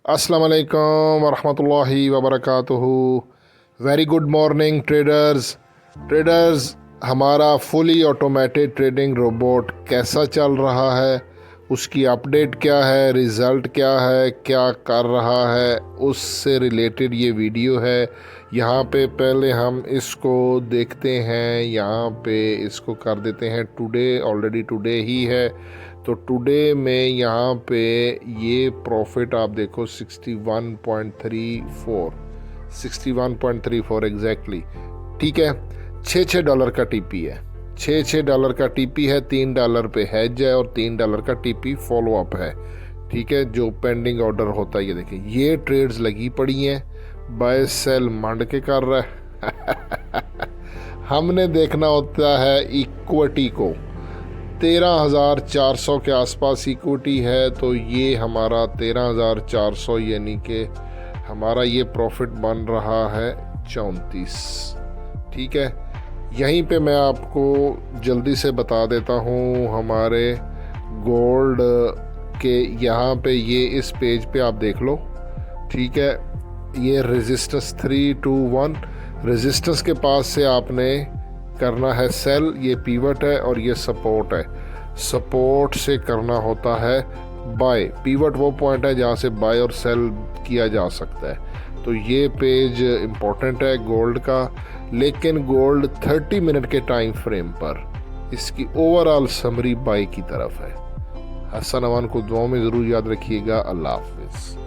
अस्सलाम वालेकुम वरहमतुल्लाहि वबरकातुहू। Very good morning traders. हमारा फुली ऑटोमेटेड ट्रेडिंग रोबोट कैसा चल रहा है, उसकी अपडेट क्या है, रिज़ल्ट क्या है, क्या कर रहा है, उससे रिलेटेड ये वीडियो है। यहाँ पे पहले हम इसको देखते हैं, यहाँ पे इसको कर देते हैं टुडे। ऑलरेडी टुडे ही है, तो टुडे में यहाँ पे ये प्रॉफिट आप देखो 61.34 एग्जैक्टली। ठीक है, $6 का टीपी है, $6 का टीपी है, $3 पे हेज है और $3 का टीपी फॉलो अप है। ठीक है, जो पेंडिंग ऑर्डर होता है ये देखिए, ये ट्रेड्स लगी पड़ी हैं, बाय सेल मंड के कर रहा है। हमने देखना होता है इक्विटी को, 13,400 के आसपास इक्विटी है, तो ये हमारा 13,400 यानी कि हमारा ये प्रॉफिट बन रहा है 34। ठीक है, यहीं पे मैं आपको जल्दी से बता देता हूँ हमारे गोल्ड के, यहाँ पे ये इस पेज पे आप देख लो। ठीक है, ये रेजिस्टेंस 321 रेजिस्टेंस के पास से आपने करना है सेल, ये पीवट है और ये सपोर्ट है। सपोर्ट से करना होता है बाय। पीवट वो पॉइंट है जहाँ से बाय और सेल किया जा सकता है। तो ये पेज इम्पोर्टेंट है गोल्ड का, लेकिन गोल्ड 30 मिनट के टाइम फ्रेम पर इसकी ओवरऑल समरी बाय की तरफ है। हसन अमान को दुआ में ज़रूर याद रखिएगा। अल्लाह हाफिज़।